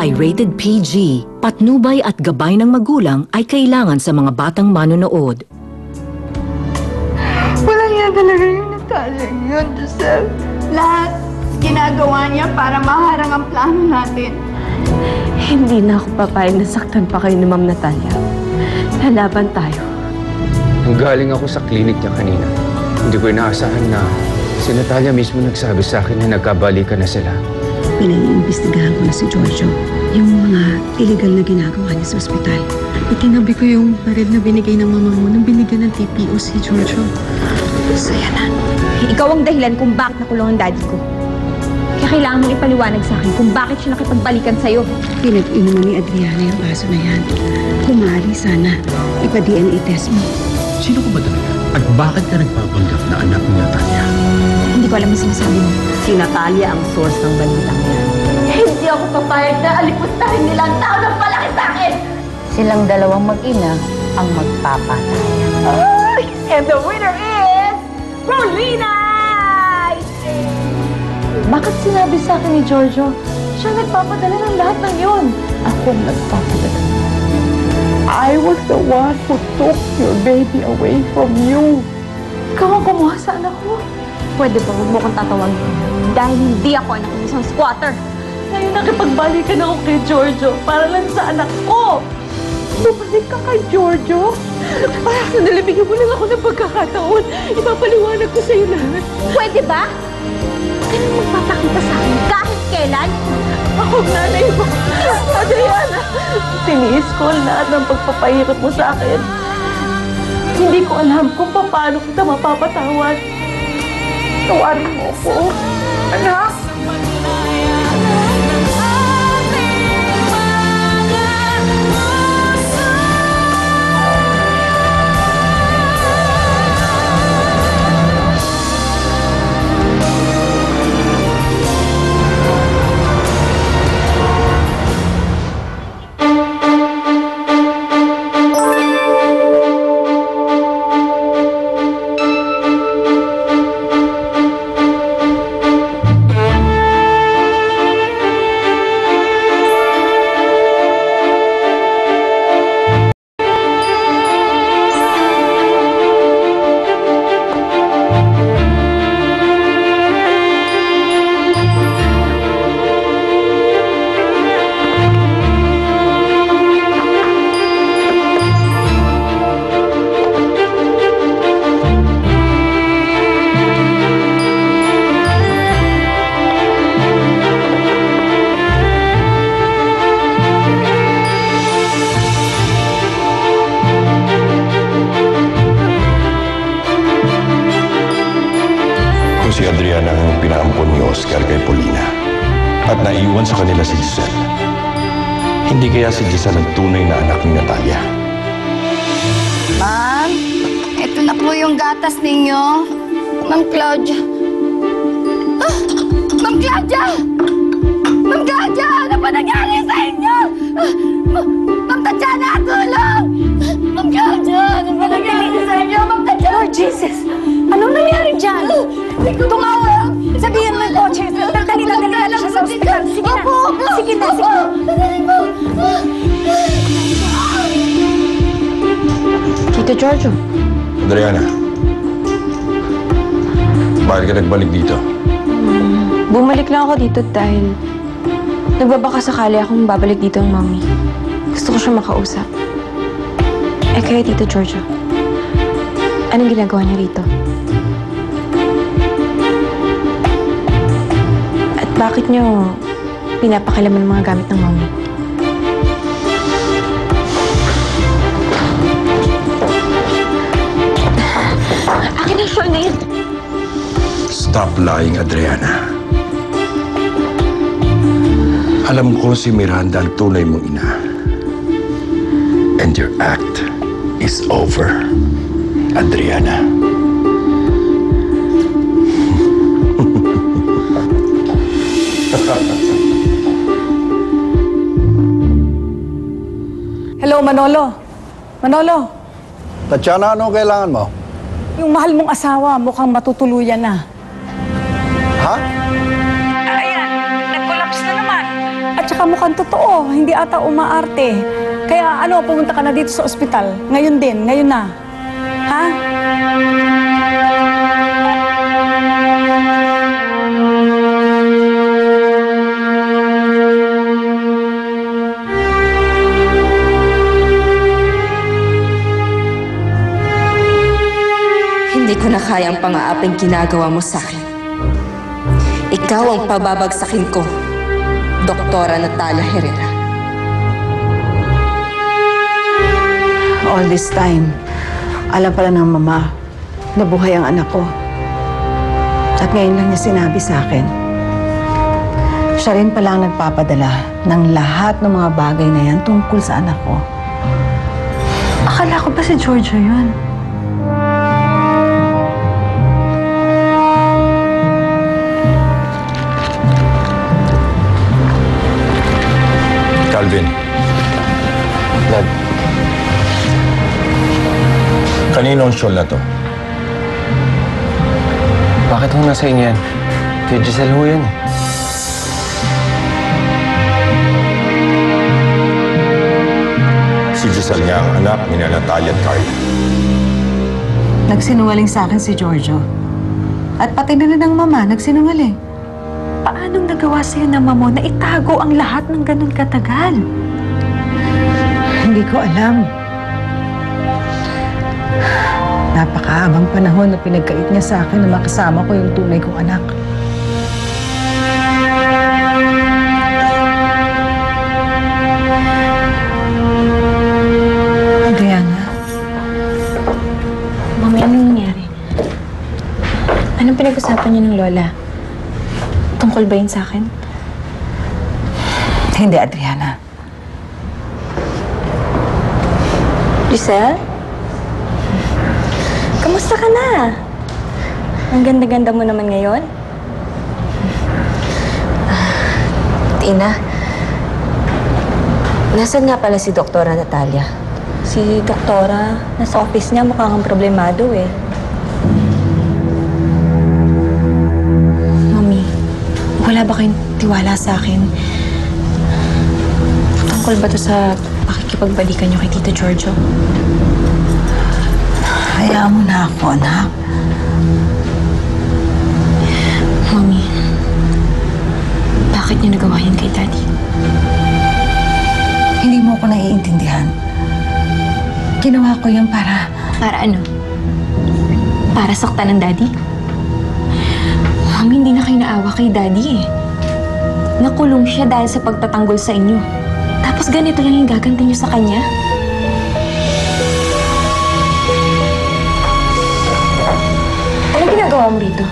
ay rated PG. Patnubay at gabay ng magulang ay kailangan sa mga batang manonood. Wala niya talaga yung Natalia yun, Giselle. Lahat ginagawa niya para maharang ang plano natin. Hindi na ako papayag na saktan pa kayo ni Ma'am Natalia. Lalaban tayo. Galing ako sa klinik niya kanina. Hindi ko inaasahan na si Natalia mismo nagsabi sa akin na nagkabalikan na sila. Pinaiimbestigahan ko na si Giorgio. Yung mga illegal na ginagawa niya sa ospital. Itinabi ko yung baril na binigay ng mama mo nang binigyan ng TPO si Giorgio. So yan na. Ikaw ang dahilan kung bakit nakulong ang daddy ko. Kaya kailangan mong ipaliwanag sa akin kung bakit siya nakipagbalikan sa'yo. Pinag-inuman ni Adriana yung kaso na yan. Kung maaari sana, ipa-DNA test mo. Sino ko ba talaga? At bakit ka nagpapanggap na anak ni Natalia? Hindi ko alam ang sinasabi mo. Si Natalia ang source ng balitang yan. Hindi ako papayag na alipustahin nila ang tao ng palaki sa akin! Silang dalawang mag-ina ang magpapatay. Ay! And the winner is... Paulina! Bakit sinabi sa akin ni Giorgio, siya nagpapadala ng lahat ng yun? Ako ang nagpapadala. I was the one who took your baby away from you. Ikaw ang kumuha sa anak ko. Pwede ba huwag mo kong tatawagin? Dahil hindi ako anak ng isang squatter. Ngayon nakipagbalikan ako kay Giorgio para lang sa anak ko. Bumalik ka kay Giorgio? Parang sandali, bigyan mo lang ako ng pagkakataon. Ipapaliwanag ko sa'yo lahat. Pwede ba? Ganun magpapakita sa akin kahit kailan? Ako ang nanay mo. Adriana, tiniis ko lahat ng pagpapahirap mo sa akin. Hindi ko alam kung paano kita mapapatawad. Tawarin mo ako. Anak! Si Adriana ang pinaampon ni Oscar kay Paulina at naiwan sa kanila si Giselle. Hindi kaya si Giselle ang tunay na anak ni Natalia? Ma'am, ito na po yung gatas ninyo. Ma'am Claudia. Ah! Ma'am Claudia! Ma'am Claudia! Ano ba nangyari sa inyo? Ma'am Tatiana, tulong! Ma'am Claudia! Ano ba nangyari sa inyo? Ma'am Tatiana! Lord Jesus! Anong nangyari dyan? Tumawag! Sabihin mo yung kotse. Dali na siya sa ospital. Sige na. Sige na, sige na. Tito Giorgio. Adriana, bakit ka nagbalik dito? Bumalik lang ako dito dahil nagbabaka sakali akong babalik dito ang mami. Gusto ko siya makausap. Eh kaya Tito Giorgio, anong ginagawa niya rito? At bakit niyo pinapakilaman ang mga gamit ng mami? Akin ang shawl na yun! Stop lying, Adriana. Alam ko si Miranda ang tunay mong ina. And your act is over, Adriana. Hello, Manolo. Manolo, Tatiana, ano kailangan mo? yung mahal mong asawa mukhang matutuluyan na. Ha? Ayan, nag-collapse na naman. At saka ata mukhang totoo, hindi ata umaarte. Kaya ano, pumunta ka na dito sa ospital. Ngayon din, ngayon na. Ha? Hindi ko na kayang pang-aaping ginagawa mo sa akin. Ikaw ang pababagsakin ko, Doktora Natalia Herrera. All this time, alam pala ng mama na buhay ang anak ko. At ngayon lang niya sinabi sa akin. Siya rin pala ang nagpapadala ng lahat ng mga bagay na yan tungkol sa anak ko. Akala ko ba si Giorgio yun? Calvin. Dad. Kanino ang shawl na to? Bakit ho nasa inyo yan? Kay Giselle ho yan eh. Si Giselle nga ang anak ni Natalia at Carla. Nagsinungaling sa akin si Giorgio. At pati na rin ang mama, nagsinungaling. Paanong nagawa sa'yo ng mama na itago ang lahat ng ganun katagal? Hindi ko alam. Napakahabang panahon na pinagkait niya sa akin na makasama ko yung tunay kong anak. Adriana. Mami, anong nangyari? Anong pinag-usapan niyo ng lola? Tungkol ba yun sa akin? Hindi, Adriana. Giselle? Kamusta ka na? Ang ganda-ganda mo naman ngayon. Tina, nasaan nga pala si Doktora Natalia? Si Doktora, nasa office niya mukhang problemado eh. Mami, wala ba kayong tiwala sa akin? Tungkol ba to sa pakikipagbalikan niyo kay Tito Giorgio? Hayaan mo na ako, anak. Mami, bakit niyo nagawa yun kay Daddy? Hindi mo ako naiintindihan. Ginawa ko yan para... Para ano? Para saktan ng Daddy? Mami, hindi na kayo naawa kay Daddy eh. Nakulong siya dahil sa pagtatanggol sa inyo. Tapos ganito lang yung gaganti niyo sa kanya? Ano ginagawa mo rito?